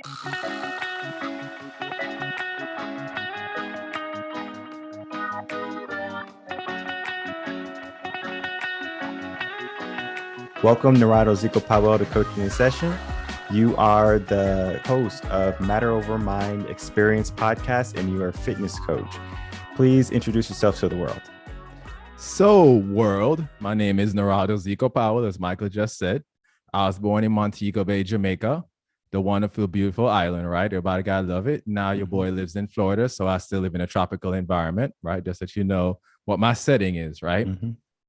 Welcome, Narado Zeco Powell, to Coaching in Session. You are the host of Matter Over Mind Experience podcast, and you are a fitness coach. Please introduce yourself to the world. So, world, my name is Narado Zeco Powell, as Michael just said. I was born in Montego Bay, Jamaica, the wonderful, beautiful island, right? Everybody gotta love it. Now your boy lives in Florida, so I still live in a tropical environment, right? Just that you know what my setting is, right?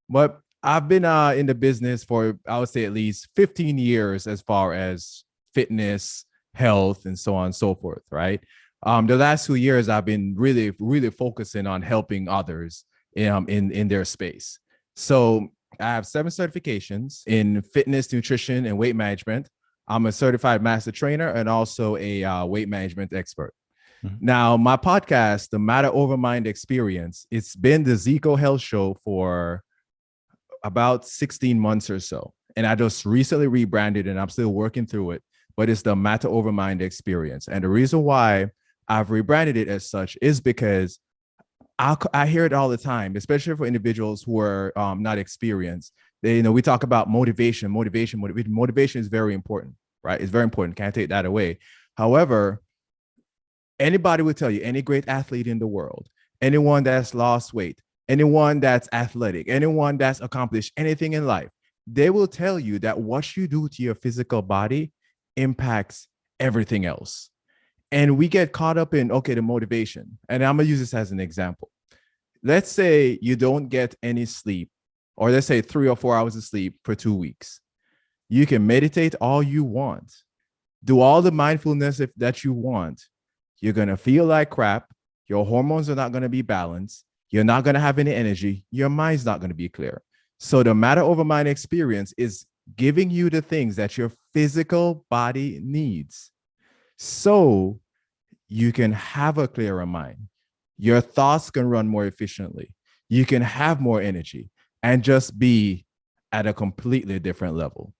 But I've been in the business for, I would say, at least 15 years as far as fitness, health, and so on and so forth, right? The last 2 years, I've been really focusing on helping others in their space. So I have 7 certifications in fitness, nutrition, and weight management. I'm a certified master trainer and also a weight management expert. Now, my podcast, the Matter Over Mind Experience, it's been the Zeco Health Show for about 16 months or so. And I just recently rebranded and I'm still working through it, but it's the Matter Over Mind Experience. And the reason why I've rebranded it as such is because I hear it all the time, especially for individuals who are not experienced. We talk about motivation. Motivation is very important, right? It's very important. Can't take that away. However, anybody will tell you, any great athlete in the world, anyone that's lost weight, anyone that's athletic, anyone that's accomplished anything in life, they will tell you that what you do to your physical body impacts everything else. And we get caught up in, the motivation. And I'm going to use this as an example. Let's say you don't get any sleep, or let's say 3 or 4 hours of sleep for 2 weeks. You can meditate all you want, do all the mindfulness that you want. You're going to feel like crap. Your hormones are not going to be balanced. You're not going to have any energy. Your mind's not going to be clear. So the Matter Over Mind experience is giving you the things that your physical body needs so you can have a clearer mind. Your thoughts can run more efficiently. You can have more energy and just be at a completely different level.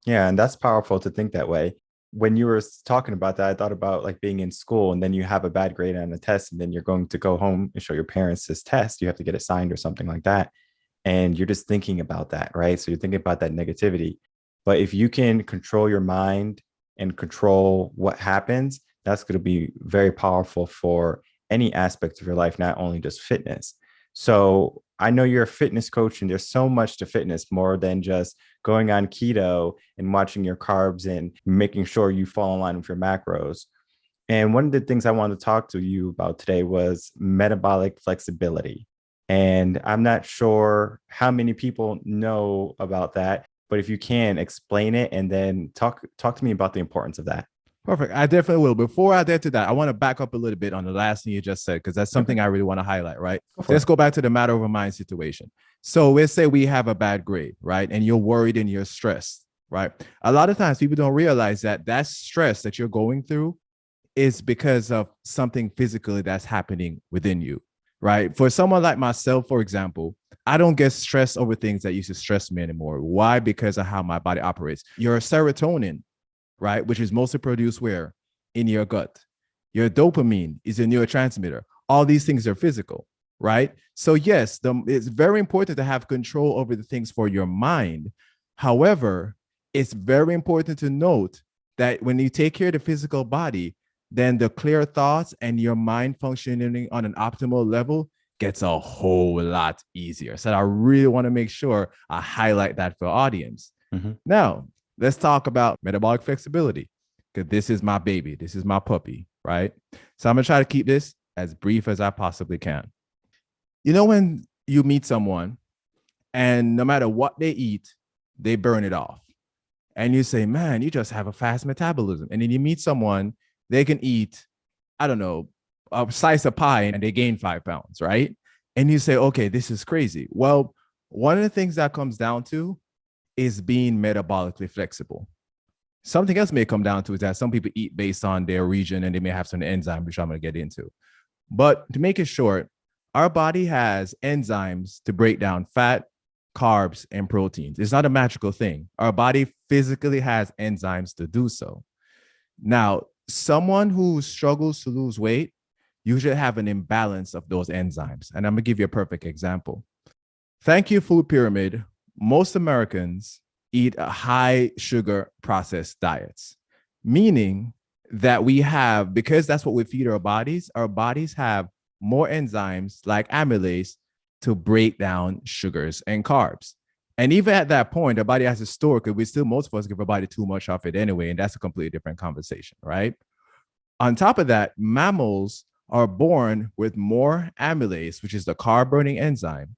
Yeah, and that's powerful to think that way. When you were talking about that, I thought about like being in school and then you have a bad grade on a test and then you're going to go home and show your parents this test. You have to get it signed or something like that. And you're just thinking about that, right? So you're thinking about that negativity. But if you can control your mind and control what happens, that's going to be very powerful for any aspect of your life, not only just fitness. So I know you're a fitness coach and there's so much to fitness, more than just going on keto and watching your carbs and making sure you fall in line with your macros. And one of the things I wanted to talk to you about today was metabolic flexibility. And I'm not sure how many people know about that, but if you can explain it and then talk to me about the importance of that. Perfect. I definitely will. Before I get to that, I want to back up a little bit on the last thing you just said, because that's something I really want to highlight, right? Let's go back to the Matter Over Mind situation. So let's say we have a bad grade, right? And you're worried and you're stressed, right? A lot of times people don't realize that stress that you're going through is because of something physically that's happening within you, right? For someone like myself, for example, I don't get stressed over things that used to stress me anymore. Why? Because of how my body operates. Your serotonin, right, which is mostly produced where? In your gut. Your dopamine is a neurotransmitter. All these things are physical, right? So yes, it's very important to have control over the things for your mind. However, it's very important to note that when you take care of the physical body, then the clear thoughts and your mind functioning on an optimal level gets a whole lot easier. So I really want to make sure I highlight that for audience. Now, let's talk about metabolic flexibility, because this is my baby. This is my puppy, right? So I'm going to try to keep this as brief as I possibly can. You know, when you meet someone and no matter what they eat, they burn it off. And you say, man, you just have a fast metabolism. And then you meet someone, they can eat, I don't know, a slice of pie and they gain 5 pounds, right? And you say, okay, this is crazy. Well, one of the things that comes down to is being metabolically flexible. Something else may come down to is that some people eat based on their region and they may have some enzyme, which I'm going to get into. But to make it short, our body has enzymes to break down fat, carbs, and proteins. It's not a magical thing. Our body physically has enzymes to do so. Now, someone who struggles to lose weight usually have an imbalance of those enzymes. And I'm going to give you a perfect example. Thank you, food pyramid. Most Americans eat a high sugar processed diets, meaning that we have, because that's what we feed our bodies have more enzymes like amylase to break down sugars and carbs. And even at that point, our body has to store, because we still, most of us give our body too much of it anyway. And that's a completely different conversation, right? On top of that, mammals are born with more amylase, which is the carb burning enzyme,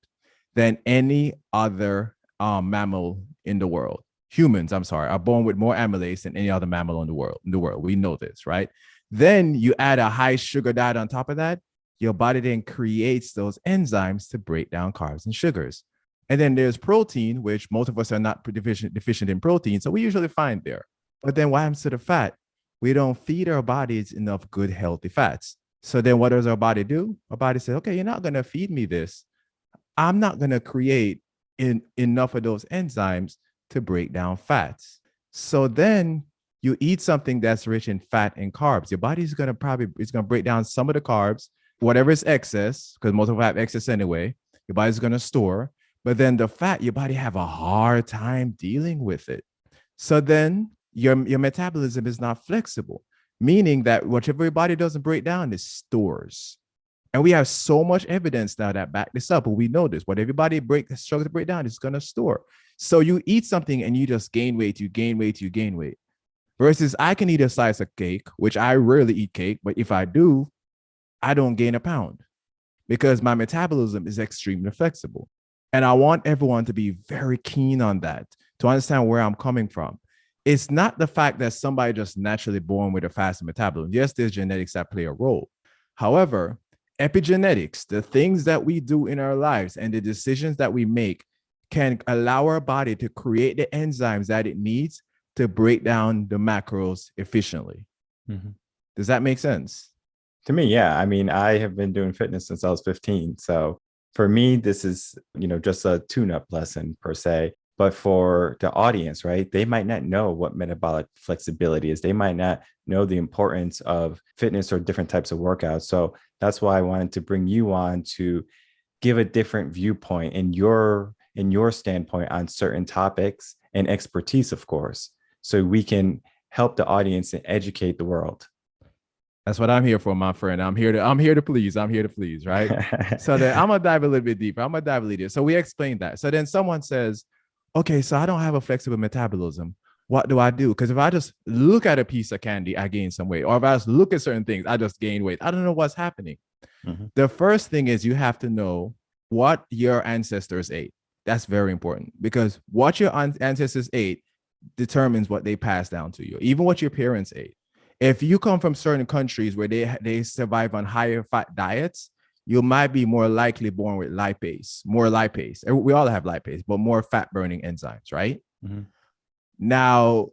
than any other mammal in the world. Humans, I'm sorry, are born with more amylase than any other mammal in the world. We know this, right? Then you add a high sugar diet on top of that, your body then creates those enzymes to break down carbs and sugars. And then there's protein, which most of us are not deficient in protein, so we usually find there. But then what happens to the fat? We don't feed our bodies enough good, healthy fats. So then what does our body do? Our body says, okay, you're not going to feed me this. I'm not going to create enough of those enzymes to break down fats. So then you eat something that's rich in fat and carbs. Your body's going to break down some of the carbs, whatever is excess, because most of us have excess anyway. Your body's going to store. But then the fat, your body have a hard time dealing with it. So then your metabolism is not flexible, meaning that whatever your body doesn't break down, it stores. And we have so much evidence now that back this up, but we know this. What everybody struggles to break down is going to store. So you eat something and you just gain weight, you gain weight, you gain weight. Versus I can eat a slice of cake, which I rarely eat cake, but if I do, I don't gain a pound because my metabolism is extremely flexible. And I want everyone to be very keen on that, to understand where I'm coming from. It's not the fact that somebody just naturally born with a faster metabolism. Yes, there's genetics that play a role. However, epigenetics, the things that we do in our lives and the decisions that we make can allow our body to create the enzymes that it needs to break down the macros efficiently. Mm-hmm. Does that make sense? To me, yeah. I mean, I have been doing fitness since I was 15. So for me, this is, just a tune-up lesson per se. But for the audience, right, they might not know what metabolic flexibility is. They might not know the importance of fitness or different types of workouts. So that's why I wanted to bring you on to give a different viewpoint in your standpoint on certain topics and expertise, of course, so we can help the audience and educate the world. That's what I'm here for, my friend. I'm here to please, right? So then I'm gonna dive a little bit deeper. So we explained that. So then someone says, okay, so I don't have a flexible metabolism. What do I do? Because if I just look at a piece of candy, I gain some weight. Or if I just look at certain things, I just gain weight. I don't know what's happening. Mm-hmm. The first thing is you have to know what your ancestors ate. That's very important, because what your ancestors ate determines what they pass down to you, even what your parents ate. If you come from certain countries where they survive on higher fat diets, you might be more likely born with more lipase. We all have lipase, but more fat burning enzymes, right? Mm-hmm. Now,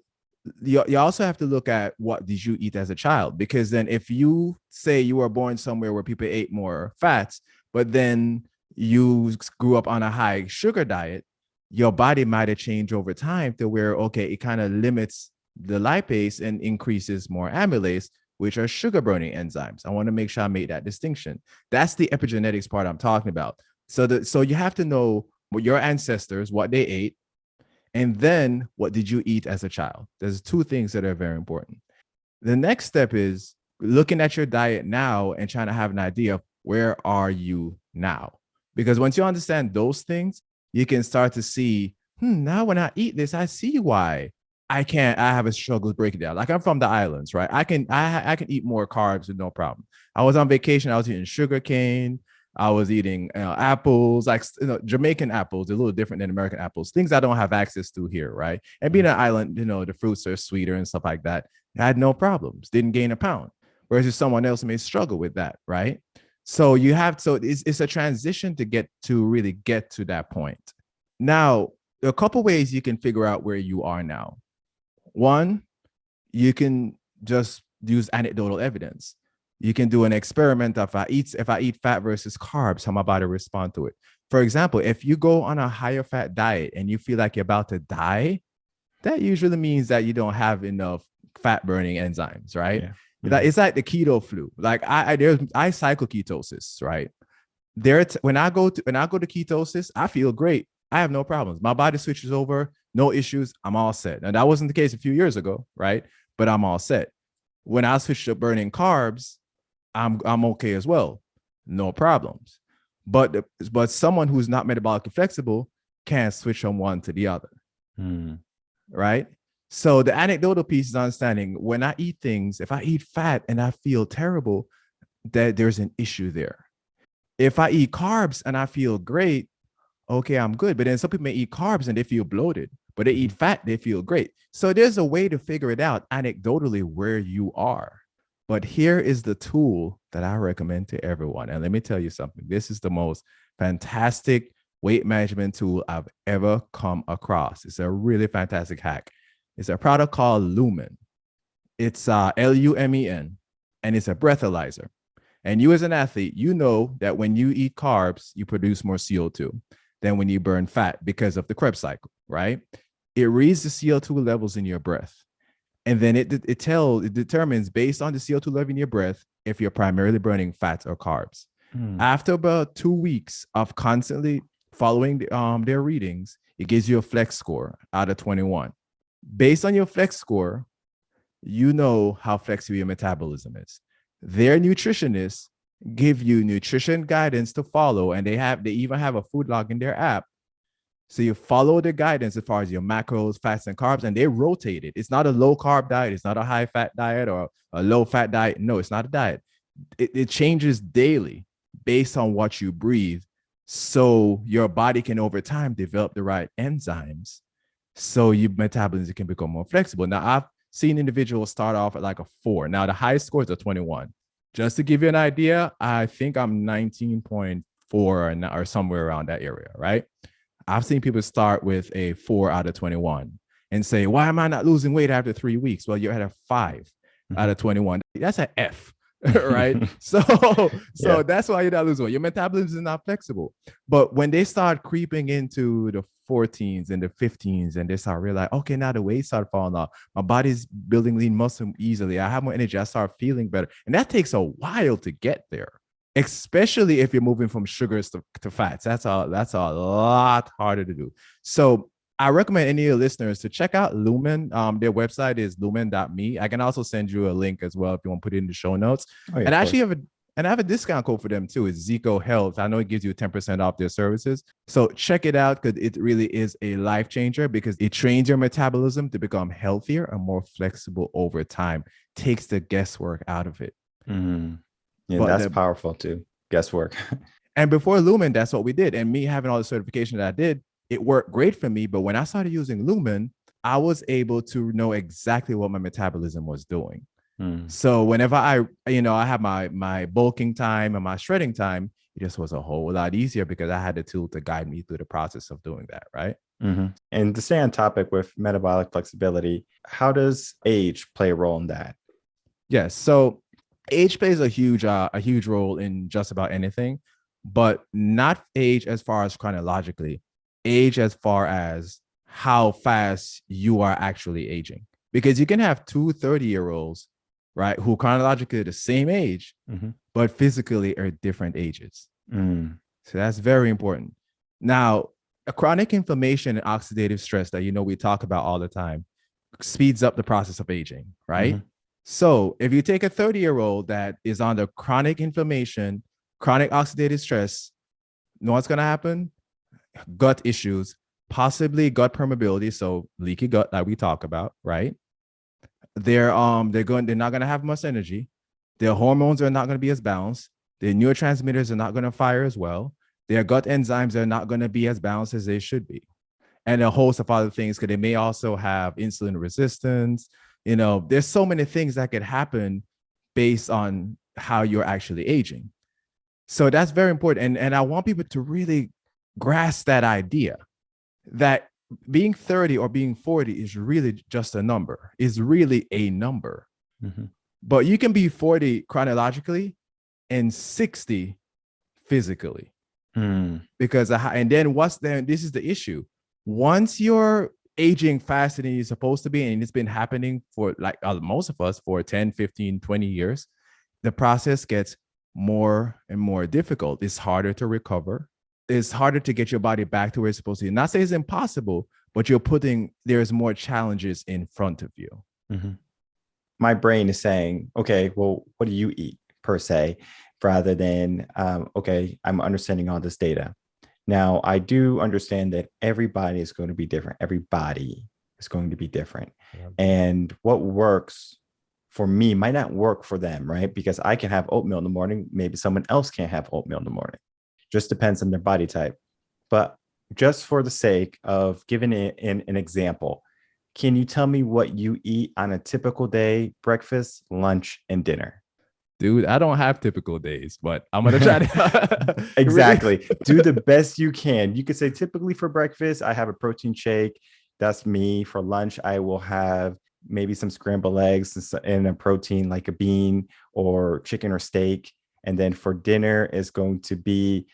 you also have to look at what did you eat as a child, because then if you say you were born somewhere where people ate more fats, but then you grew up on a high sugar diet, your body might have changed over time to where, okay, it kind of limits the lipase and increases more amylase, which are sugar burning enzymes. I want to make sure I make that distinction. That's the epigenetics part I'm talking about. So you have to know what your ancestors, what they ate, and then what did you eat as a child? There's two things that are very important. The next step is looking at your diet now and trying to have an idea of where are you now? Because once you understand those things, you can start to see, now when I eat this, I see why I have a struggle to break it down. Like, I'm from the islands, right? I can eat more carbs with no problem. I was on vacation. I was eating sugar cane. I was eating apples, like Jamaican apples, a little different than American apples, things I don't have access to here, right? And being an island, the fruits are sweeter and stuff like that. I had no problems, didn't gain a pound. Whereas if someone else may struggle with that, right? So it's a transition to really get to that point. Now, there are a couple ways you can figure out where you are now. One, you can just use anecdotal evidence. You can do an experiment of if I eat fat versus carbs, how my body respond to it. For example, if you go on a higher fat diet and you feel like you're about to die, that usually means that you don't have enough fat burning enzymes, right? Yeah. It's like the keto flu. Like I cycle ketosis, right? When I go to ketosis, I feel great. I have no problems. My body switches over, no issues. I'm all set. And that wasn't the case a few years ago, right? But I'm all set. When I switch to burning carbs, I'm okay as well, no problems. But someone who's not metabolically flexible can't switch from one to the other, right? So the anecdotal piece is understanding when I eat things, if I eat fat and I feel terrible, that there's an issue there. If I eat carbs and I feel great, okay, I'm good. But then some people may eat carbs and they feel bloated, but they eat fat, they feel great. So there's a way to figure it out anecdotally where you are. But here is the tool that I recommend to everyone. And let me tell you something. This is the most fantastic weight management tool I've ever come across. It's a really fantastic hack. It's a product called Lumen. It's Lumen, and it's a breathalyzer. And you as an athlete, you know that when you eat carbs, you produce more CO2 than when you burn fat because of the Krebs cycle, right? It reads the CO2 levels in your breath. And then it determines based on the CO2 level in your breath if you're primarily burning fats or carbs. After about 2 weeks of constantly following their readings, it gives you a flex score out of 21. Based on your flex score, you know how flexible your metabolism is. Their nutritionists give you nutrition guidance to follow, and they even have a food log in their app. So you follow the guidance as far as your macros, fats, and carbs, and they rotate it. It's not a low carb diet. It's not a high fat diet or a low fat diet. No, it's not a diet. It changes daily based on what you breathe. So your body can over time develop the right enzymes so your metabolism can become more flexible. Now, I've seen individuals start off at like a 4. Now, the highest score is a 21. Just to give you an idea, I think I'm 19.4 or somewhere around that area, right? I've seen people start with a 4 out of 21 and say, why am I not losing weight after 3 weeks? Well, you're at a 5 out of 21. That's an F, right? So that's why you're not losing weight. Your metabolism is not flexible. But when they start creeping into the 14s and the 15s and they start realizing, okay, now the weight started falling off. My body's building lean muscle easily. I have more energy. I start feeling better. And that takes a while to get there, especially if you're moving from sugars to fats. That's a lot harder to do. So I recommend any of your listeners to check out Lumen. Their website is lumen.me. I can also send you a link as well if you want to put it in the show notes. Oh, yeah, and I actually have a discount code for them too. It's Zeco Health. I know it gives you 10% off their services. So check it out because it really is a life changer because it trains your metabolism to become healthier and more flexible over time. Takes the guesswork out of it. Yeah, but that's powerful too. Guesswork. And before Lumen, that's what we did. And me having all the certification that I did, it worked great for me. But when I started using Lumen, I was able to know exactly what my metabolism was doing. So whenever I have my bulking time and my shredding time, it just was a whole lot easier because I had the tool to guide me through the process of doing that, right? And to stay on topic with metabolic flexibility, how does age play a role in that? Yes. So age plays a huge role in just about anything, but not age as far as chronologically, age as far as how fast you are actually aging. Because you can have 2 30-year-olds, right, who chronologically are the same age, but physically are different ages. So that's very important. Now, a chronic inflammation and oxidative stress that we talk about all the time speeds up the process of aging, right? So if you take a 30-year-old that is under chronic inflammation, chronic oxidative stress, know what's going to happen? Gut issues, possibly gut permeability, so leaky gut that we talk about, right? They're not going to have much energy. Their hormones are not going to be as balanced. Their neurotransmitters are not going to fire as well. Their gut enzymes are not going to be as balanced as they should be. And a host of other things, because they may also have insulin resistance. There's so many things that could happen based on how you're actually aging. So that's very important. And I want people to really grasp that idea that being 30 or being 40 is really just a number, is really a number. But you can be 40 chronologically and 60 physically. Because, and then this is the issue. Once your aging faster than you're supposed to be, and it's been happening for like most of us for 10, 15, 20 years, the process gets more and more difficult. It's harder to recover. It's harder to get your body back to where it's supposed to be. Not say it's impossible, but there's more challenges in front of you. Mm-hmm. My brain is saying, okay, well, what do you eat per se, rather than, okay, I'm understanding all this data. Now, I do understand that everybody is going to be different. Everybody is going to be different. Yeah. And what works for me might not work for them, right? Because I can have oatmeal in the morning. Maybe someone else can't have oatmeal in the morning. Just depends on their body type. But just for the sake of giving it an example, can you tell me what you eat on a typical day, breakfast, lunch, and dinner? Dude, I don't have typical days, but I'm going to try to. Exactly. Do the best you can. You could say typically for breakfast, I have a protein shake. That's me. For lunch, I will have maybe some scrambled eggs and a protein like a bean or chicken or steak. And then for dinner is going to be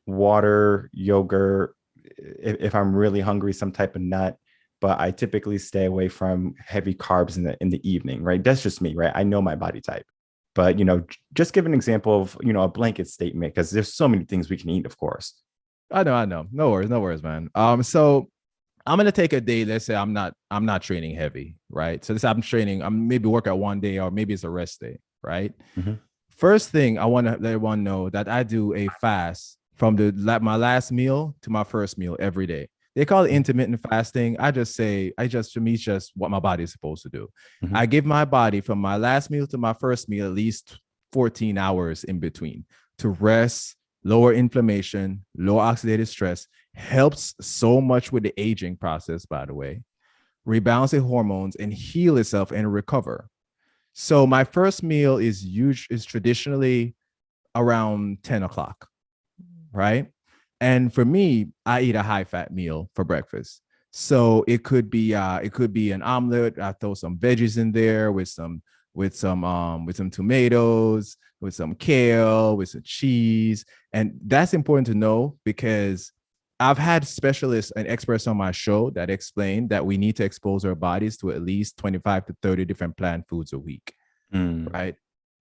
water, yogurt, if I'm really hungry, some type of nut. But I typically stay away from heavy carbs in the evening, right? That's just me, right? I know my body type. But, just give an example of, a blanket statement, because there's so many things we can eat, of course. I know. No worries, man. So I'm going to take a day. Let's say I'm not training heavy, right? So this I'm training, I'm maybe work out one day, or maybe it's a rest day, right? Mm-hmm. First thing I want to let everyone know that I do a fast from my last meal to my first meal every day. They call it intermittent fasting. For me, it's just what my body is supposed to do. Mm-hmm. I give my body from my last meal to my first meal at least 14 hours in between to rest, lower inflammation, lower oxidative stress. Helps so much with the aging process, by the way. Rebalance the hormones and heal itself and recover. So my first meal is traditionally around 10 o'clock, right? And for me, I eat a high-fat meal for breakfast. So it could be an omelet. I throw some veggies in there with some tomatoes, with some kale, with some cheese. And that's important to know, because I've had specialists and experts on my show that explain that we need to expose our bodies to at least 25 to 30 different plant foods a week, right?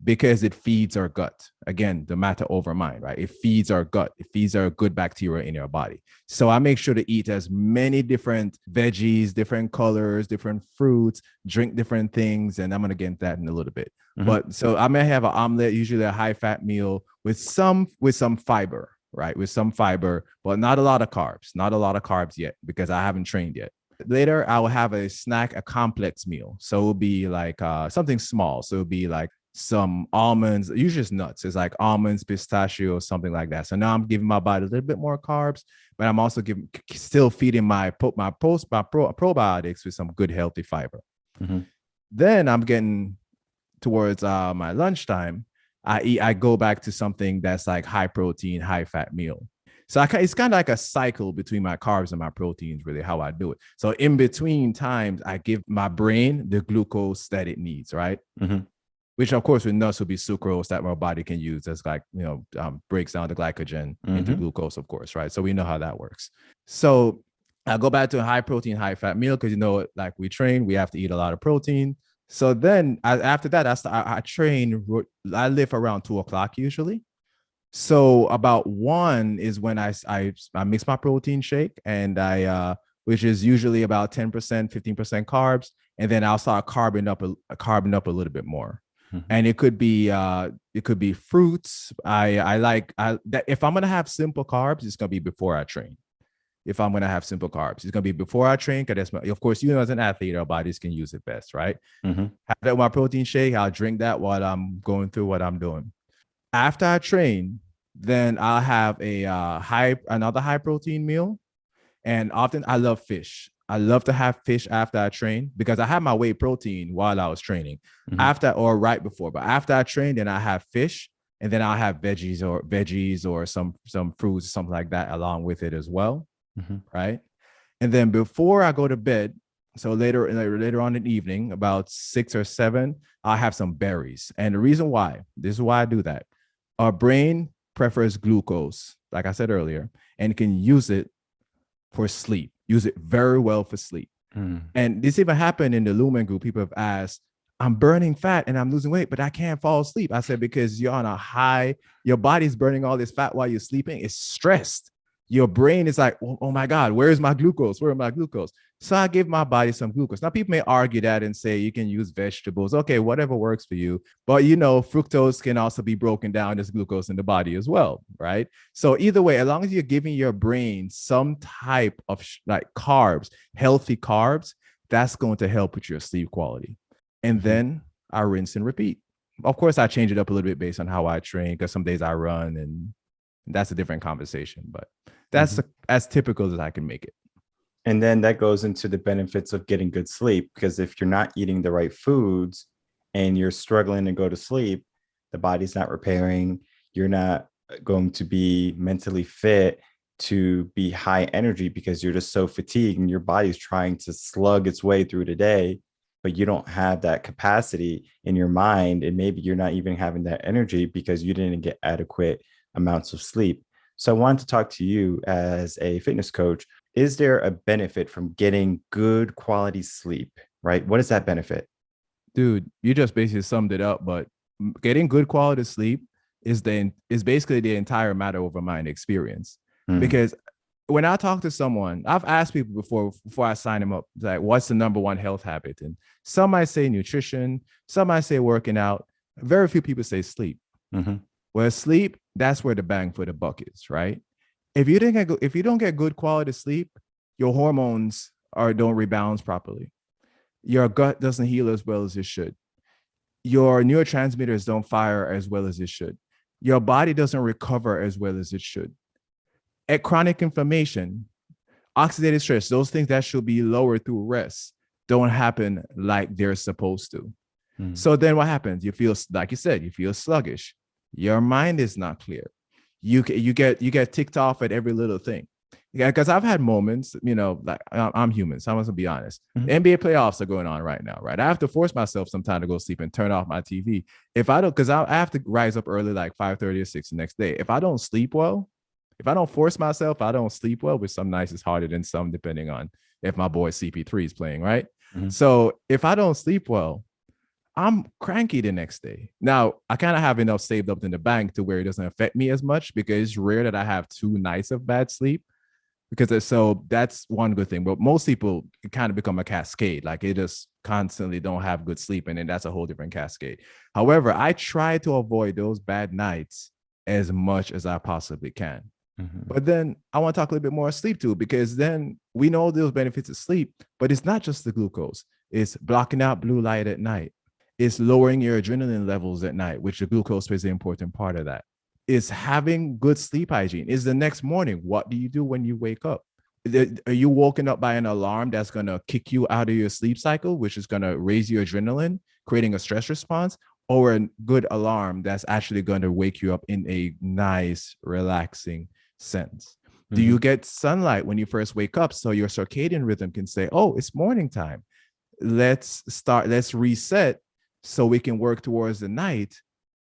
Because it feeds our gut. Again, the matter over mind, right? It feeds our gut. It feeds our good bacteria in our body. So I make sure to eat as many different veggies, different colors, different fruits, drink different things. And I'm going to get into that in a little bit. Mm-hmm. But so I may have an omelet, usually a high fat meal with some fiber, right? With some fiber, but not a lot of carbs yet, because I haven't trained yet. Later, I will have a snack, a complex meal. So it'll be like something small. So it'll be like some almonds, usually it's nuts. It's like almonds, pistachio, something like that. So now I'm giving my body a little bit more carbs, but I'm also still feeding my probiotics with some good healthy fiber. Mm-hmm. Then I'm getting towards my lunchtime. I go back to something that's like high protein, high fat meal. So it's kind of like a cycle between my carbs and my proteins, really, how I do it. So in between times, I give my brain the glucose that it needs, right? Mm-hmm. Which, of course, with nuts would be sucrose that my body can use as breaks down the glycogen into glucose, of course, right? So we know how that works. So I go back to a high protein, high fat meal, because, like we train, we have to eat a lot of protein. So then after that, I train. I live around 2 o'clock usually. So about 1 is when I mix my protein shake, and which is usually about 10%, 15% carbs. And then I'll start carbing up a little bit more. Mm-hmm. And it could be fruits. If I'm going to have simple carbs, it's going to be before I train. If I'm going to have simple carbs, it's going to be before I train. Because of course, as an athlete, our bodies can use it best, right? Mm-hmm. Have that with my protein shake. I'll drink that while I'm going through what I'm doing. After I train, then I'll have another high protein meal. And often I love fish. I love to have fish after I train, because I have my whey protein while I was training, after or right before. But after I train, then I have fish, and then I'll have veggies or some fruits, something like that along with it as well. Mm-hmm. Right. And then before I go to bed, so later on in the evening, about 6 or 7, I have some berries. And the reason why, this is why I do that. Our brain prefers glucose, like I said earlier, and can use it for sleep. use it very well for sleep. Mm. And this even happened in the Lumen group. People have asked, I'm burning fat and I'm losing weight, but I can't fall asleep. I said, because you're on a high, your body's burning all this fat while you're sleeping. It's stressed. Your brain is like, oh my God, where's my glucose? Where are my glucose? So I give my body some glucose. Now, people may argue that and say you can use vegetables. Okay, whatever works for you. But fructose can also be broken down as glucose in the body as well, right? So either way, as long as you're giving your brain some type of like carbs, healthy carbs, that's going to help with your sleep quality. And then I rinse and repeat. Of course, I change it up a little bit based on how I train, because some days I run, and that's a different conversation. But that's as typical as I can make it. And then that goes into the benefits of getting good sleep, because if you're not eating the right foods and you're struggling to go to sleep, the body's not repairing. You're not going to be mentally fit to be high energy because you're just so fatigued and your body's trying to slug its way through the day, but you don't have that capacity in your mind. And maybe you're not even having that energy because you didn't get adequate amounts of sleep. So I wanted to talk to you as a fitness coach. Is there a benefit from getting good quality sleep, right? What is that benefit? Dude, you just basically summed it up, but getting good quality sleep is basically the entire matter over mind experience. Because when I talk to someone, I've asked people before I sign them up, like, what's the number one health habit? And some might say nutrition, some might say working out. Very few people say sleep. Well, sleep, that's where the bang for the buck is, right? If you don't get good quality sleep, your hormones don't rebalance properly. Your gut doesn't heal as well as it should. Your neurotransmitters don't fire as well as it should. Your body doesn't recover as well as it should. At chronic inflammation, oxidative stress, those things that should be lowered through rest don't happen like they're supposed to. So then what happens? You feel, like you said, you feel sluggish. Your mind is not clear. You get ticked off at every little thing. Yeah, because I've had moments, like I'm human, so I must be honest. NBA playoffs are going on right now, right? I have to force myself sometime to go sleep and turn off my TV. If I don't, because I have to rise up early, like 5:30 or 6 the next day. If I don't sleep well, if I don't force myself, I don't sleep well, which some nights is harder than some, depending on if my boy CP3 is playing, right? So if I don't sleep well, I'm cranky the next day. Now, I kind of have enough saved up in the bank to where it doesn't affect me as much, because it's rare that I have 2 nights of bad sleep. So that's one good thing. But most people kind of become a cascade. Like, they just constantly don't have good sleep. And then that's a whole different cascade. However, I try to avoid those bad nights as much as I possibly can. But then I want to talk a little bit more sleep too, because then we know those benefits of sleep, but it's not just the glucose. It's blocking out blue light at night. It's lowering your adrenaline levels at night, which the glucose is an important part of that. Is having good sleep hygiene. Is the next morning, what do you do when you wake up? Are you woken up by an alarm that's going to kick you out of your sleep cycle, which is going to raise your adrenaline, creating a stress response, or a good alarm that's actually going to wake you up in a nice, relaxing sense? Do you get sunlight when you first wake up, so your circadian rhythm can say, oh, it's morning time. Let's reset, so we can work towards the night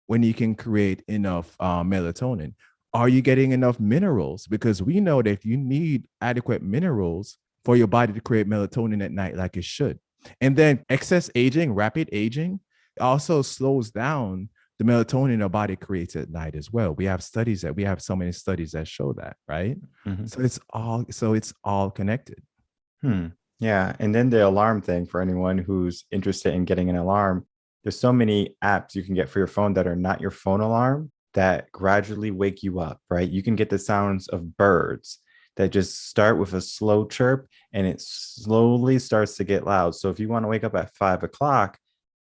when you can create enough melatonin. Are you getting enough minerals? Because we know that you need adequate minerals for your body to create melatonin at night like it should. And then excess aging, rapid aging, also slows down the melatonin our body creates at night as well. We have so many studies that show that, right? So it's all connected. Yeah. And then the alarm thing, for anyone who's interested in getting an alarm, there's so many apps you can get for your phone that are not your phone alarm that gradually wake you up, right? You can get the sounds of birds that just start with a slow chirp and it slowly starts to get loud. So if you want to wake up at 5 o'clock,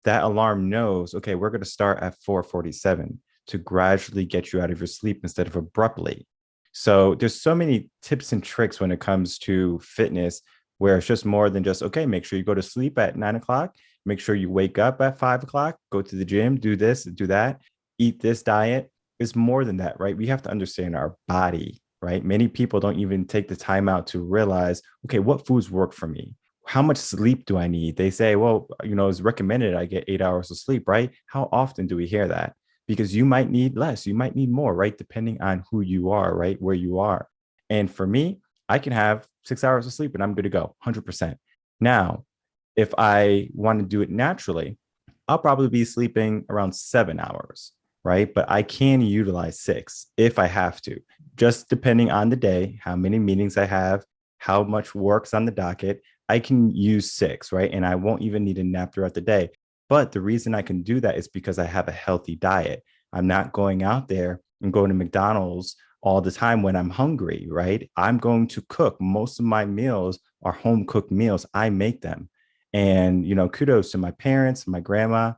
that alarm knows, okay, we're going to start at 4:47 to gradually get you out of your sleep instead of abruptly. So there's so many tips and tricks when it comes to fitness, where it's just more than just, okay, make sure you go to sleep at 9 o'clock, make sure you wake up at 5 o'clock, go to the gym, do this, do that, eat this diet. It's more than that, right? We have to understand our body, right? Many people don't even take the time out to realize, okay, what foods work for me? How much sleep do I need? They say, well, it's recommended I get 8 hours of sleep, right? How often do we hear that? Because you might need less, you might need more, right? Depending on who you are, right? Where you are. And for me, I can have 6 hours of sleep and I'm good to go 100%. Now, if I want to do it naturally, I'll probably be sleeping around 7 hours, right? But I can utilize 6 if I have to, just depending on the day, how many meetings I have, how much work's on the docket. I can use 6, right? And I won't even need a nap throughout the day. But the reason I can do that is because I have a healthy diet. I'm not going out there and going to McDonald's all the time when I'm hungry, right? I'm going to cook. Most of my meals are home cooked meals. I make them. And, kudos to my parents, my grandma.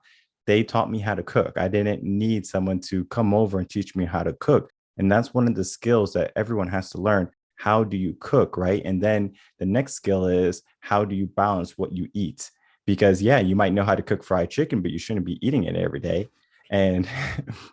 They taught me how to cook. I didn't need someone to come over and teach me how to cook. And that's one of the skills that everyone has to learn. How do you cook, right? And then the next skill is, how do you balance what you eat? Because yeah, you might know how to cook fried chicken, but you shouldn't be eating it every day. And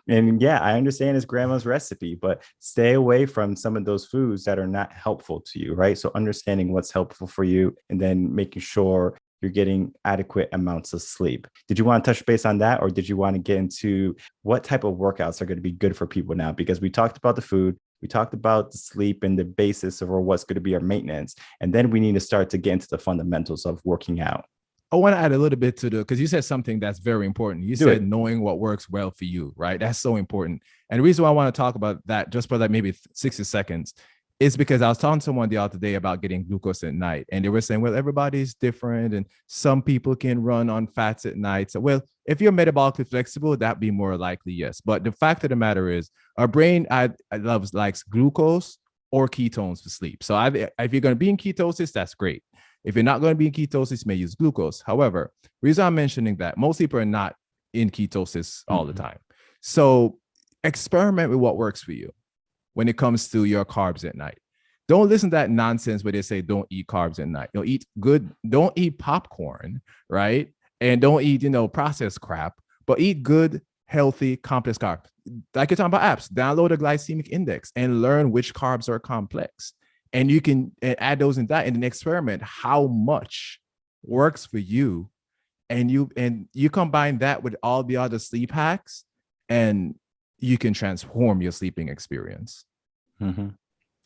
and yeah, I understand it's grandma's recipe, but stay away from some of those foods that are not helpful to you, right? So understanding what's helpful for you and then making sure you're getting adequate amounts of sleep. Did you want to touch base on that, or did you want to get into what type of workouts are going to be good for people now? Because we talked about the food, we talked about the sleep and the basis of what's going to be our maintenance, and then we need to start to get into the fundamentals of working out. I want to add a little bit to because you said something that's very important. You said knowing what works well for you, right? That's so important. And the reason why I want to talk about that, just for like maybe 60 seconds, is because I was talking to someone the other day about getting glucose at night. And they were saying, well, everybody's different. And some people can run on fats at night. So, well, if you're metabolically flexible, that'd be more likely, yes. But the fact of the matter is, our brain I likes glucose or ketones for sleep. So if you're going to be in ketosis, that's great. If you're not going to be in ketosis, you may use glucose. However, the reason I'm mentioning that, most people are not in ketosis all the time. So experiment with what works for you when it comes to your carbs at night. Don't listen to that nonsense where they say don't eat carbs at night. Don't eat popcorn, right? And don't eat, processed crap, but eat good, healthy, complex carbs. Like you're talking about apps, download a glycemic index and learn which carbs are complex. And you can add those in that and then experiment how much works for you. And you combine that with all the other sleep hacks, and you can transform your sleeping experience. Mm-hmm.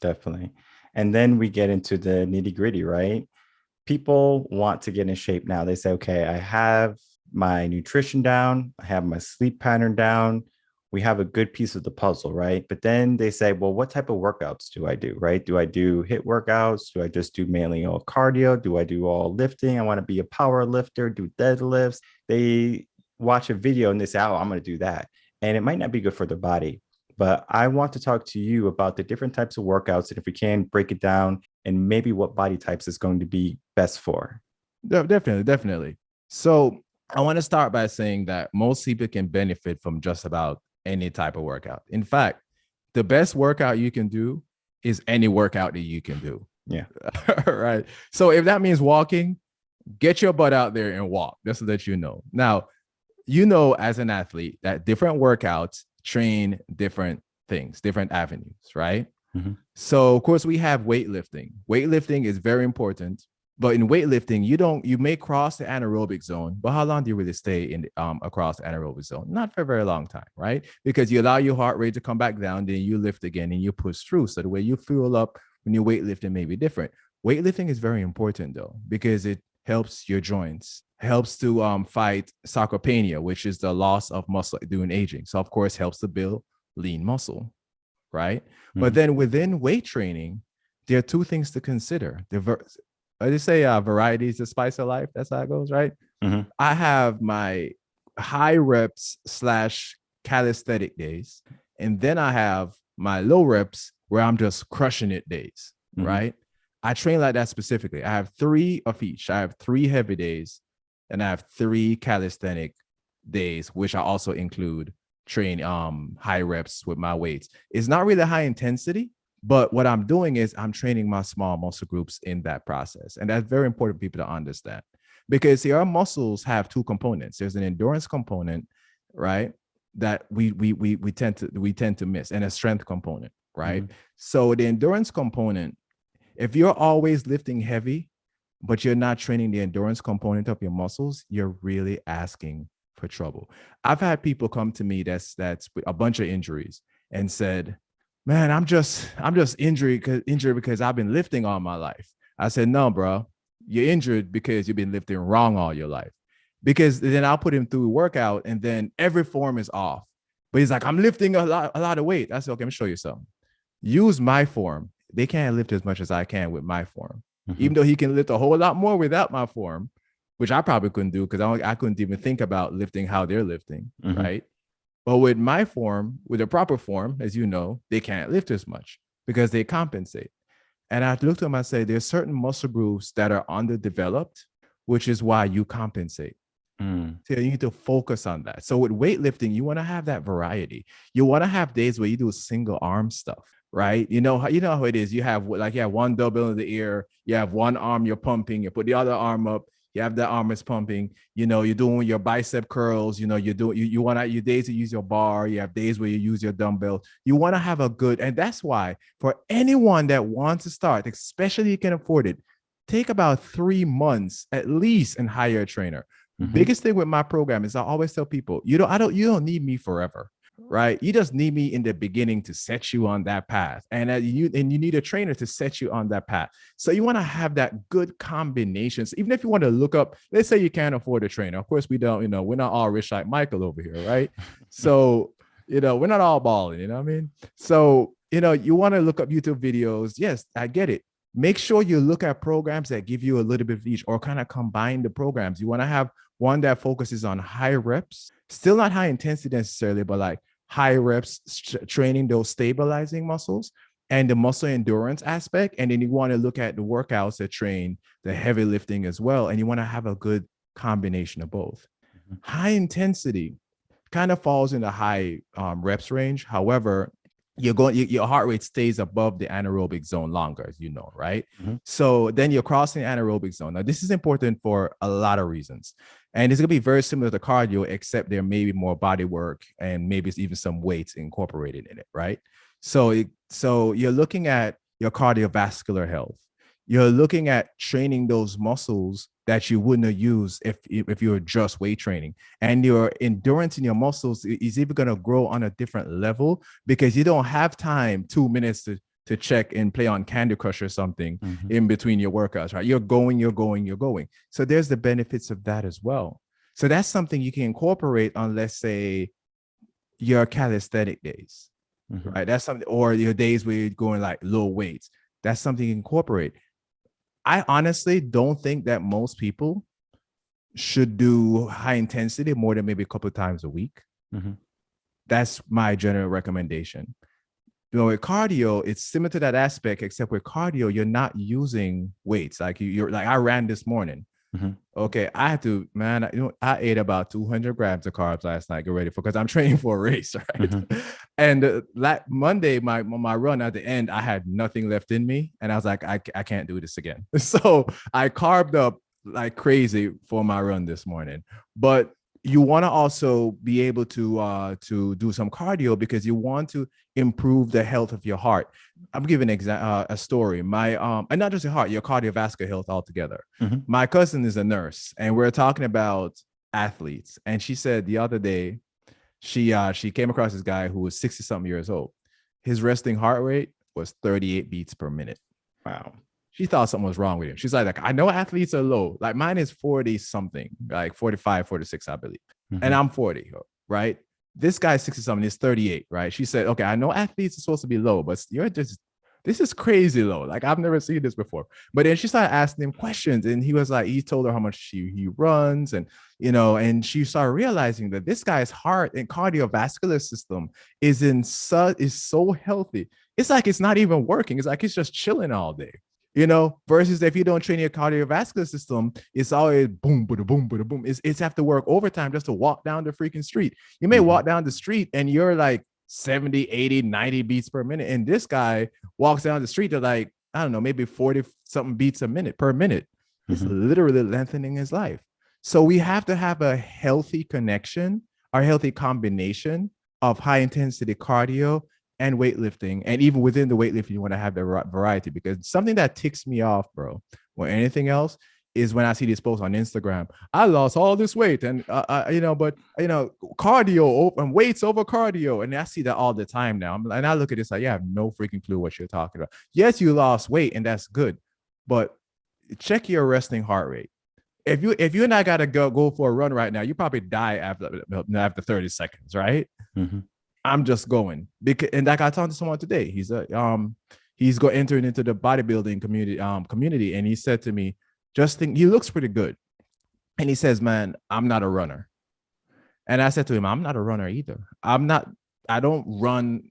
Definitely. And then we get into the nitty gritty, right? People want to get in shape now. They say, okay, I have my nutrition down. I have my sleep pattern down. We have a good piece of the puzzle, right? But then they say, well, what type of workouts do I do, right? Do I do HIIT workouts? Do I just do mainly all cardio? Do I do all lifting? I want to be a power lifter, do deadlifts. They watch a video and they say, oh, I'm going to do that. And it might not be good for their body. But I want to talk to you about the different types of workouts, and if we can break it down and maybe what body types is going to be best for. Definitely. So I want to start by saying that most people can benefit from just about any type of workout. In fact, the best workout you can do is any workout that you can do. Yeah. Right. So if that means walking, get your butt out there and walk. Just so that you know. Now, as an athlete that different workouts train different things, different avenues, right? Mm-hmm. So of course we have weightlifting. Weightlifting is very important, but in weightlifting, you may cross the anaerobic zone, but how long do you really stay in across the anaerobic zone? Not for a very long time, right? Because you allow your heart rate to come back down, then you lift again and you push through. So the way you fuel up when you're weightlifting may be different. Weightlifting is very important though, because it helps your joints, helps to fight sarcopenia, which is the loss of muscle during aging. So of course helps to build lean muscle, right? Mm-hmm. But then within weight training, there are two things to consider. I just say variety is the spice of life. That's how it goes, right? Mm-hmm. I have my high reps / calisthenic days, and then I have my low reps where I'm just crushing it days, mm-hmm. right? I train like that specifically. I have 3 of each. I have 3 heavy days, and I have 3 calisthenic days, which I also include train high reps with my weights. It's not really high intensity, but what I'm doing is I'm training my small muscle groups in that process. And that's very important for people to understand, because our muscles have 2 components. There's an endurance component, right? That we tend to miss, and a strength component, right? Mm-hmm. So the endurance component, if you're always lifting heavy, but you're not training the endurance component of your muscles, you're really asking for trouble. I've had people come to me that's with a bunch of injuries and said, man, I'm just injured because I've been lifting all my life. I said, no, bro, you're injured because you've been lifting wrong all your life. Because then I'll put him through a workout and then every form is off. But he's like, I'm lifting a lot of weight. I said, okay, let me show you something. Use my form. They can't lift as much as I can with my form. Even though he can lift a whole lot more without my form, which I probably couldn't do because I couldn't even think about lifting how they're lifting, right? But with my form, with a proper form, as you know, they can't lift as much because they compensate. And I looked at them, I said, there's certain muscle groups that are underdeveloped, which is why you compensate. So you need to focus on that. So with weightlifting, you want to have that variety. You want to have days where you do single arm stuff, right? You know how it is. You have one dumbbell in the air, you have one arm you're pumping, you put the other arm up, you have that arm is pumping, you're doing your bicep curls, you want to your days to use your bar, you have days where you use your dumbbell. You want to have a good, and that's why for anyone that wants to start, especially if you can afford it, take about 3 months at least and hire a trainer. Biggest thing with my program is I always tell people, you don't need me forever, right? You just need me in the beginning to set you on that path. And you need a trainer to set you on that path. So you want to have that good combinations. Even if you want to look up, let's say you can't afford a trainer. Of course, we don't, we're not all rich like Michael over here, right? So, we're not all balling, you know what I mean? So, you want to look up YouTube videos. Yes, I get it. Make sure you look at programs that give you a little bit of each or kind of combine the programs. You want to have one that focuses on high reps, still not high intensity necessarily, but like high reps, training those stabilizing muscles and the muscle endurance aspect. And then you want to look at the workouts that train the heavy lifting as well. And you want to have a good combination of both. High intensity kind of falls in the high reps range. However, your heart rate stays above the anaerobic zone longer, as you know, right? So then you're crossing the anaerobic zone. Now, this is important for a lot of reasons. And it's going to be very similar to cardio, except there may be more body work and maybe even some weights incorporated in it, right? So you're looking at your cardiovascular health. You're looking at training those muscles that you wouldn't have used if you were just weight training. And your endurance in your muscles is even going to grow on a different level because you don't have time 2 minutes to check and play on Candy Crush or something in between your workouts, right? You're going. So there's the benefits of that as well. So that's something you can incorporate on, let's say, your calisthenic days, right? That's something, or your days where you're going like low weights. That's something you incorporate. I honestly don't think that most people should do high intensity more than maybe a couple of times a week. That's my general recommendation. With cardio, it's similar to that aspect, except with cardio, you're not using weights. Like you're like, I ran this morning. Okay, I had to, man, I ate about 200 grams of carbs last night, get ready for, because I'm training for a race, right? And Monday, my run at the end, I had nothing left in me. And I was like, I can't do this again. So I carved up like crazy for my run this morning. But you want to also be able to do some cardio because you want to improve the health of your heart. I'm giving a story. My and not just your heart, your cardiovascular health altogether. My cousin is a nurse, and we're talking about athletes. And she said the other day, she came across this guy who was 60-something years old. His resting heart rate was 38 beats per minute. Wow. She thought something was wrong with him. She's like, I know athletes are low. Like mine is 40 something, like 45, 46, I believe. And I'm 40, right? This guy's 60 something, is 38, right? She said, okay, I know athletes are supposed to be low, but this is crazy low. Like I've never seen this before. But then she started asking him questions, and he was like, he told her how much he runs, and and she started realizing that this guy's heart and cardiovascular system is so healthy. It's like it's not even working. It's like it's just chilling all day. Versus if you don't train your cardiovascular system, it's always boom, boom, boom, boom, boom. It's have to work overtime just to walk down the freaking street. You may walk down the street and you're like 70, 80, 90 beats per minute. And this guy walks down the street to like, I don't know, maybe 40 something beats per minute. It's literally lengthening his life. So we have to have a healthy connection, or healthy combination of high intensity cardio and weightlifting. And even within the weightlifting, you want to have the variety, because something that ticks me off, bro, more than anything else, is when I see these posts on Instagram. I lost all this weight, and cardio and weights over cardio, and I see that all the time now. And I look at this like, I have no freaking clue what you're talking about. Yes, you lost weight, and that's good, but check your resting heart rate. If you and I gotta go for a run right now, you probably die after 30 seconds, right? Mm-hmm. I'm just going because, and like I talked to someone today, he's going entering into the bodybuilding community, and he said to me, just think, he looks pretty good, and he says, man, I'm not a runner. And I said to him, I'm not a runner either. I don't run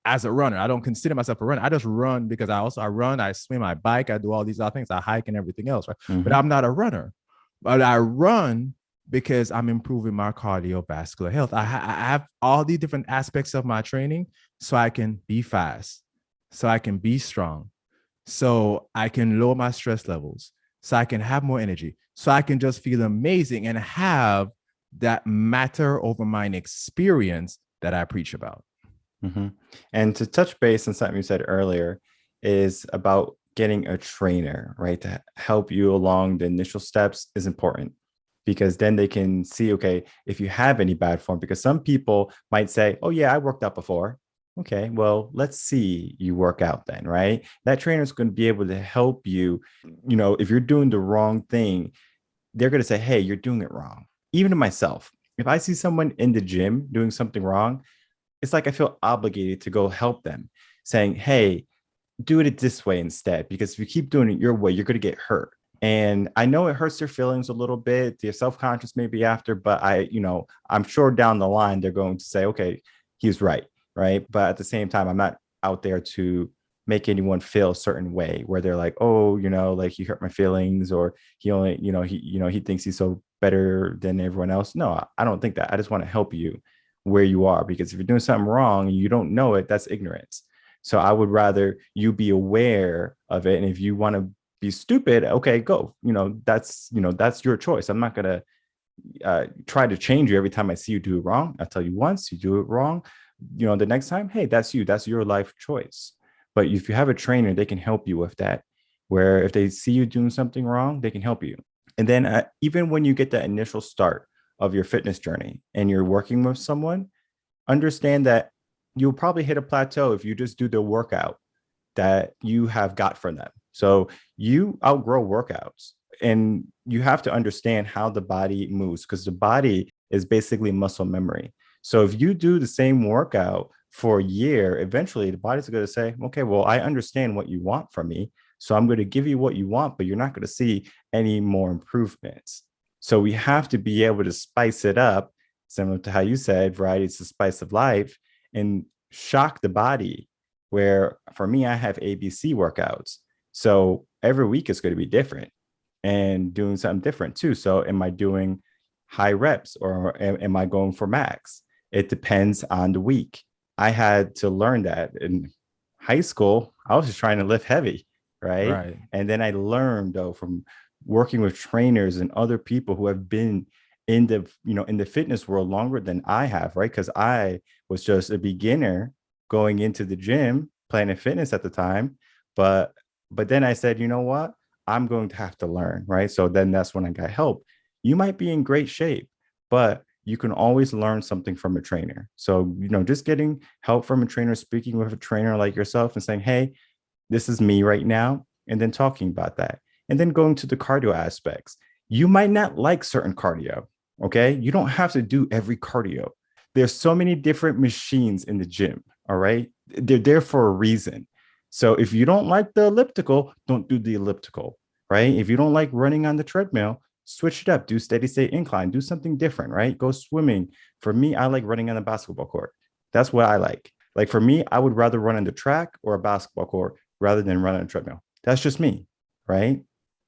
as a runner. I don't consider myself a runner. I just run because I run, I swim, I bike, I do all these other things, I hike and everything else, right? But Mm-hmm. I'm not a runner. But I run because I'm improving my cardiovascular health. I have all these different aspects of my training so I can be fast, so I can be strong, so I can lower my stress levels, so I can have more energy, so I can just feel amazing and have that matter over mind experience that I preach about. Mm-hmm. And to touch base on something you said earlier is about getting a trainer, right? To help you along the initial steps is important because then they can see, okay, if you have any bad form, because some people might say, oh yeah, I worked out before. Okay, well, let's see you work out then, right? That trainer is going to be able to help you. If you're doing the wrong thing, they're going to say, hey, you're doing it wrong. Even to myself, if I see someone in the gym doing something wrong, it's like I feel obligated to go help them, saying, hey, do it this way instead. Because if you keep doing it your way, you're going to get hurt. And I know it hurts their feelings a little bit, their self-conscious maybe after, but I'm sure down the line they're going to say, okay, he's right. Right. But at the same time, I'm not out there to make anyone feel a certain way where they're like, oh, like he hurt my feelings, or he only, he thinks he's so better than everyone else. No, I don't think that. I just want to help you where you are, because if you're doing something wrong and you don't know it, that's ignorance. So I would rather you be aware of it. And if you want to be stupid, okay, go. That's your choice. I'm not gonna try to change you every time I see you do it wrong. I'll tell you once, you do it wrong. The next time, hey, that's you. That's your life choice. But if you have a trainer, they can help you with that. Where if they see you doing something wrong, they can help you. And then even when you get that initial start of your fitness journey and you're working with someone, understand that you'll probably hit a plateau if you just do the workout that you have got from them. So you outgrow workouts, and you have to understand how the body moves, because the body is basically muscle memory. So if you do the same workout for a year, eventually the body's going to say, okay, well, I understand what you want from me, so I'm going to give you what you want, but you're not going to see any more improvements. So we have to be able to spice it up, similar to how you said, variety is the spice of life, and shock the body. Where for me, I have ABC workouts. So every week is going to be different and doing something different too. So am I doing high reps, or am I going for max? It depends on the week. I had to learn that in high school. I was just trying to lift heavy, right? Right. And then I learned though from working with trainers and other people who have been in the fitness world longer than I have, right? Because I was just a beginner going into the gym, Planet Fitness at the time. But then I said, you know what? I'm going to have to learn, right? So then that's when I got help. You might be in great shape, but you can always learn something from a trainer. So, just getting help from a trainer, speaking with a trainer like yourself and saying, hey, this is me right now, and then talking about that. And then going to the cardio aspects. You might not like certain cardio, okay? You don't have to do every cardio. There's so many different machines in the gym, all right? They're there for a reason. So if you don't like the elliptical, don't do the elliptical, right? If you don't like running on the treadmill, switch it up, do steady state incline, do something different, right? Go swimming. For me, I like running on a basketball court. That's what I like. Like for me, I would rather run on the track or a basketball court rather than run on a treadmill. That's just me, right?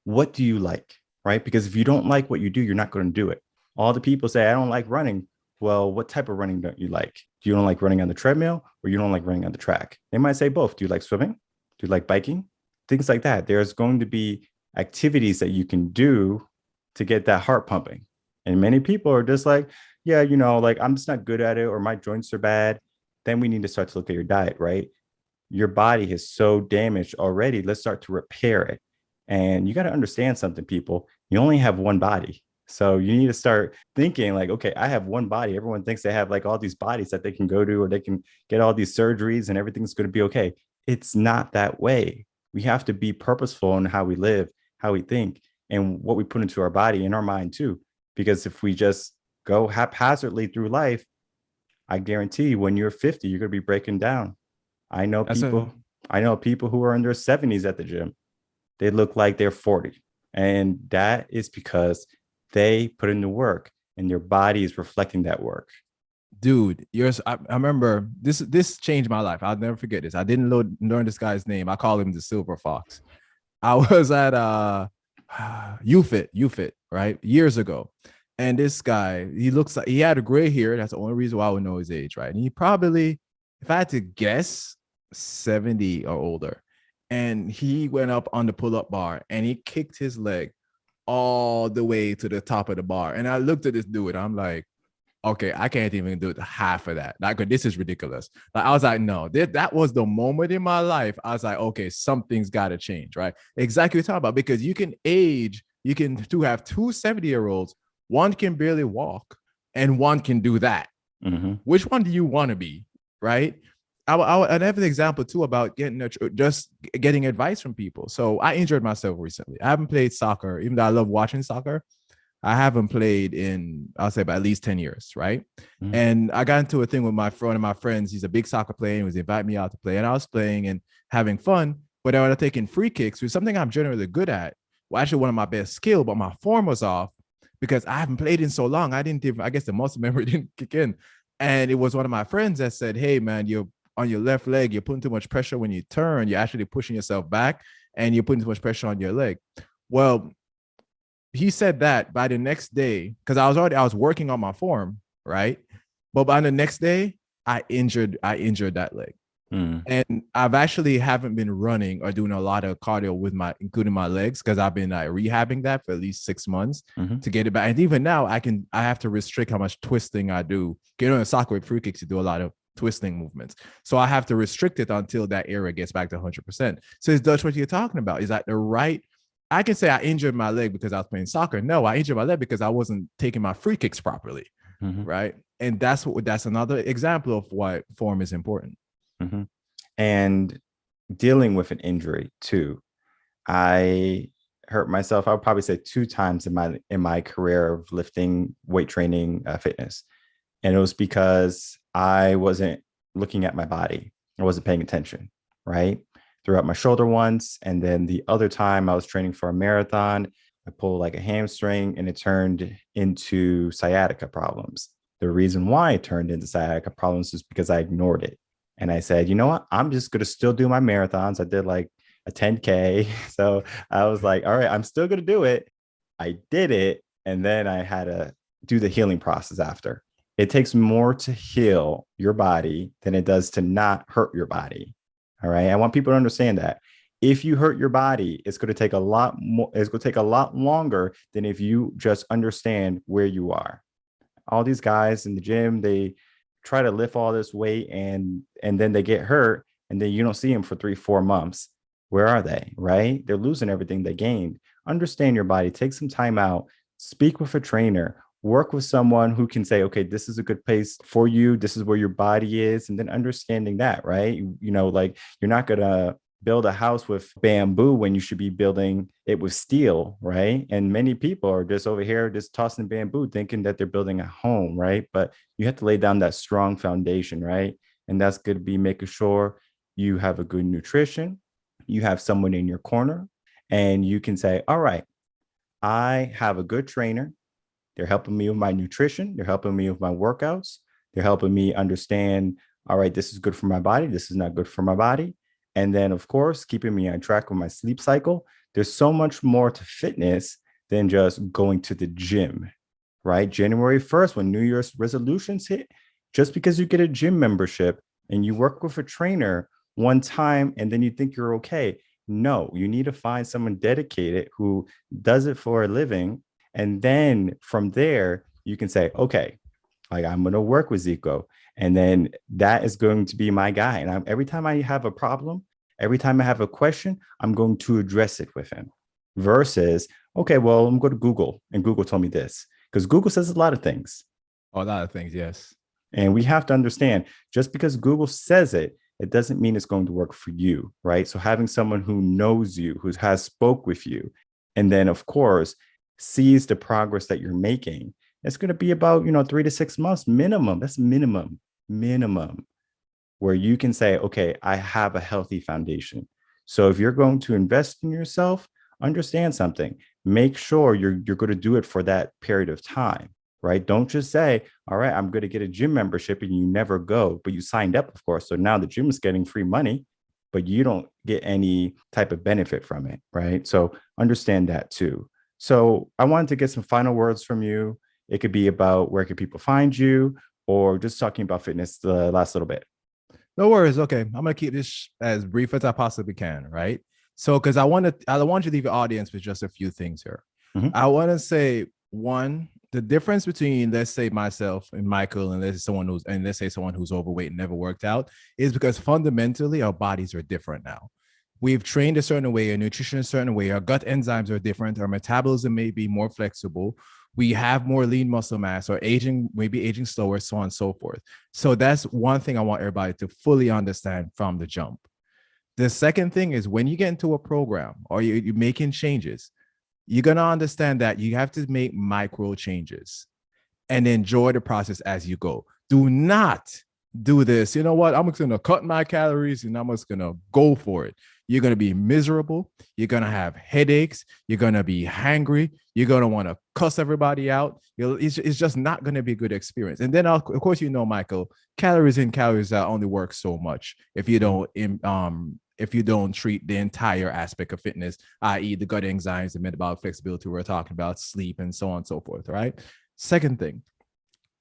What do you like, right? Because if you don't like what you do, you're not going to do it. All the people say, I don't like running. Well, what type of running don't you like? Do you don't like running on the treadmill, or you don't like running on the track? They might say both. Do you like swimming? Do you like biking? Things like that. There's going to be activities that you can do to get that heart pumping. And many people are just like, yeah, like I'm just not good at it, or my joints are bad. Then we need to start to look at your diet, right? Your body is so damaged already. Let's start to repair it. And you got to understand something, people. You only have one body. So you need to start thinking like, okay, I have one body. Everyone thinks they have like all these bodies that they can go to, or they can get all these surgeries and everything's going to be okay. It's not that way. We have to be purposeful in how we live, how we think, and what we put into our body and our mind too. Because if we just go haphazardly through life, I guarantee you, when you're 50, you're going to be breaking down. I know That's a people, I know people who are in their 70s at the gym. They look like they're 40. And that is because they put in the work and their body is reflecting that work. dude. Yours. I remember this. This changed my life. I'll never forget this. I didn't learn this guy's name. I call him the Silver Fox. I was at UFIT, right? Years ago. And this guy, he looks like he had a gray hair. That's the only reason why I would know his age, right? And he probably, if I had to guess, 70 or older. And he went up on the pull-up bar and he kicked his leg all the way to the top of the bar. And I looked at this dude. I'm like, okay, I can't even do half of that. Like, this is ridiculous. Like, I was like, no, that was the moment in my life. I was like, okay, something's got to change, right? Exactly what you're talking about, because you can age, you can have two 70-year-olds, one can barely walk and one can do that. Mm-hmm. Which one do you want to be, right? I have an example too about just getting advice from people. So I injured myself recently. I haven't played soccer, even though I love watching soccer. I haven't played in, I'll say, about at least 10 years, right? Mm-hmm. And I got into a thing with one of my friends. He's a big soccer player. He was inviting me out to play, and I was playing and having fun, but I was taking free kicks, which is something I'm generally good at. Well, actually one of my best skill, but my form was off because I haven't played in so long. I guess the muscle memory didn't kick in. And it was one of my friends that said, hey, man, you're on your left leg, you're putting too much pressure when you turn. You're actually pushing yourself back and you're putting too much pressure on your leg. Well, he said that by the next day, because I was working on my form, right? But by the next day, I injured that leg. And I've actually haven't been running or doing a lot of cardio with including my legs, because I've been rehabbing that for at least 6 months to get it back. And even now I have to restrict how much twisting I do. You know, in soccer with free kicks, you do a lot of twisting movements. So I have to restrict it until that area gets back to 100%. So it's Dutch, what you're talking about is that the right, I can say I injured my leg because I was playing soccer. No, I injured my leg because I wasn't taking my free kicks properly. Right. And that's another example of why form is important. And dealing with an injury too. I hurt myself, I would probably say 2 times in my career of lifting, weight training, fitness. And it was because I wasn't looking at my body. I wasn't paying attention, right? Threw out my shoulder once. And then the other time I was training for a marathon, I pulled like a hamstring and it turned into sciatica problems. The reason why it turned into sciatica problems is because I ignored it. And I said, you know what? I'm just going to still do my marathons. I did like a 10K. So I was like, all right, I'm still going to do it. I did it. And then I had to do the healing process after. It takes more to heal your body than it does to not hurt your body. All right. I want people to understand that. If you hurt your body, it's going to take a lot more. It's going to take a lot longer than if you just understand where you are. All these guys in the gym, they try to lift all this weight and then they get hurt and then you don't see them for 3-4 months. Where are they? Right? They're losing everything they gained. Understand your body. Take some time out. Speak with a trainer. Work with someone who can say, okay, this is a good pace for you. This is where your body is. And then understanding that, right? You know, like you're not going to build a house with bamboo when you should be building it with steel, right? And many people are just over here just tossing bamboo thinking that they're building a home, right? But you have to lay down that strong foundation, right? And that's going to be making sure you have a good nutrition, you have someone in your corner, and you can say, all right, I have a good trainer. They're helping me with my nutrition. They're helping me with my workouts. They're helping me understand, all right, this is good for my body. This is not good for my body. And then, of course, keeping me on track with my sleep cycle. There's so much more to fitness than just going to the gym, right? January 1st, when New Year's resolutions hit, just because you get a gym membership and you work with a trainer one time and then you think you're okay. No, you need to find someone dedicated who does it for a living. And then from there, you can say, okay, like I'm going to work with Zeco. And then that is going to be my guy. And every time I have a problem, every time I have a question, I'm going to address it with him versus, okay, well, I'm going to Google and Google told me this, because Google says a lot of things. A lot of things, yes. And we have to understand, just because Google says it, it doesn't mean it's going to work for you, right? So having someone who knows you, who has spoke with you, And then, of course, sees the progress that you're making. It's going to be about, 3 to 6 months minimum. That's minimum, where you can say, okay, I have a healthy foundation. So if you're going to invest in yourself, understand something. Make sure you're going to do it for that period of time, right? Don't just say, all right, I'm going to get a gym membership and you never go, but you signed up, of course. So now the gym is getting free money, but you don't get any type of benefit from it, right? So understand that too. So I wanted to get some final words from you. It could be about where can people find you, or just talking about fitness the last little bit. No worries. Okay, I'm gonna keep this as brief as I possibly can, right? So, because I want you to leave the audience with just a few things here. Mhm. I want to say, one, the difference between, let's say, myself and Michael, and let's say someone who's overweight and never worked out, is because fundamentally our bodies are different now. We've trained a certain way, our nutrition a certain way, our gut enzymes are different, our metabolism may be more flexible, we have more lean muscle mass, or maybe aging slower, so on and so forth. So that's one thing I want everybody to fully understand from the jump. The second thing is, when you get into a program or you're making changes, you're going to understand that you have to make micro changes and enjoy the process as you go. Do not do this. You know what? I'm just going to cut my calories and I'm just going to go for it. You're going to be miserable. You're going to have headaches. You're going to be hangry. You're going to want to cuss everybody out. It's just not going to be a good experience. And then, of course, Michael, calories in, calories out only work so much if you don't treat the entire aspect of fitness, i.e. the gut enzymes, the metabolic flexibility we're talking about, sleep, and so on and so forth, right? Second thing.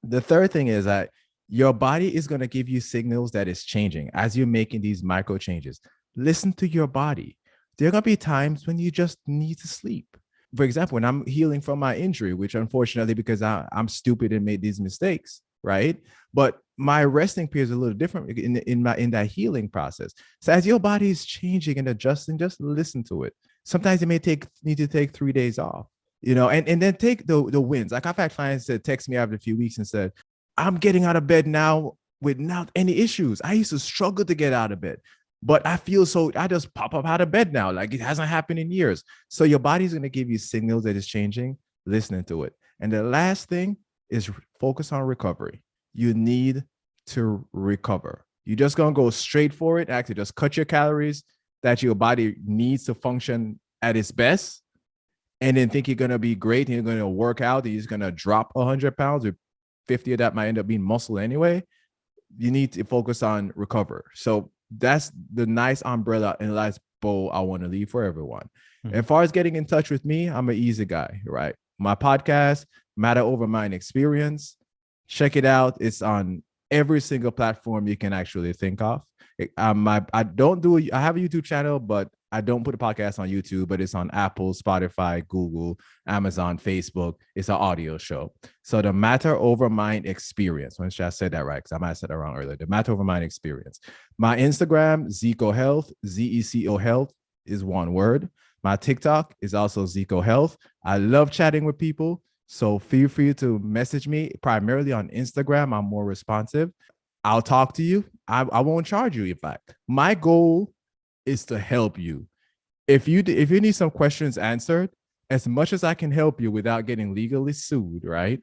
The third thing is that your body is going to give you signals that it's changing as you're making these micro changes. Listen to your body. There are going to be times when you just need to sleep. For example, when I'm healing from my injury, which unfortunately, because I'm stupid and made these mistakes, right? But my resting period is a little different in that healing process. So as your body is changing and adjusting, just listen to it. Sometimes it may need to take 3 days off, and then take the wins. Like I've had clients that text me after a few weeks and said, I'm getting out of bed now without any issues. I used to struggle to get out of bed, but I just pop up out of bed now. Like it hasn't happened in years. So your body's going to give you signals that it's changing, listening to it. And the last thing is focus on recovery. You need to recover. You're just going to go straight for it. Actually, just cut your calories that your body needs to function at its best. And then think you're going to be great and you're going to work out and you're just going to drop 100 pounds, or 50 of that might end up being muscle anyway. You need to focus on recover. So that's the nice umbrella and nice bow I want to leave for everyone. Mm-hmm. As far as getting in touch with me, I'm an easy guy, right? My podcast, Matter Over Mind Experience. Check it out. It's on every single platform you can actually think of. I have a YouTube channel, but I don't put a podcast on YouTube, but it's on Apple, Spotify, Google, Amazon, Facebook. It's an audio show. So the Matter Over Mind Experience. When should I say that right? Because I might have said that wrong earlier. The Matter Over Mind Experience. My Instagram, Zeco Health, Zeco Health is one word. My TikTok is also Zeco Health. I love chatting with people. So feel free to message me primarily on Instagram. I'm more responsive. I'll talk to you. I won't charge you. In fact, my goal is to help you. If you need some questions answered, as much as I can help you without getting legally sued, right?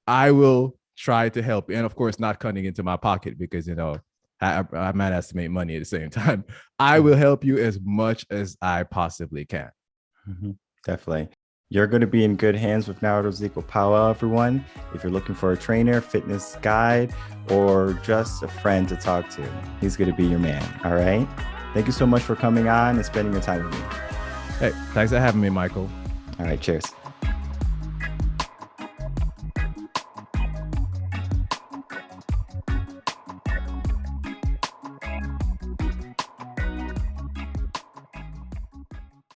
I will try to help you. And of course, not cutting into my pocket because, I might have to make money at the same time. I will help you as much as I possibly can. Mm-hmm. Definitely. You're going to be in good hands with Narado Zeco Powell, everyone. If you're looking for a trainer, fitness guide, or just a friend to talk to, he's going to be your man. All right. Thank you so much for coming on and spending your time with me. Hey, thanks for having me, Michael. All right. Cheers.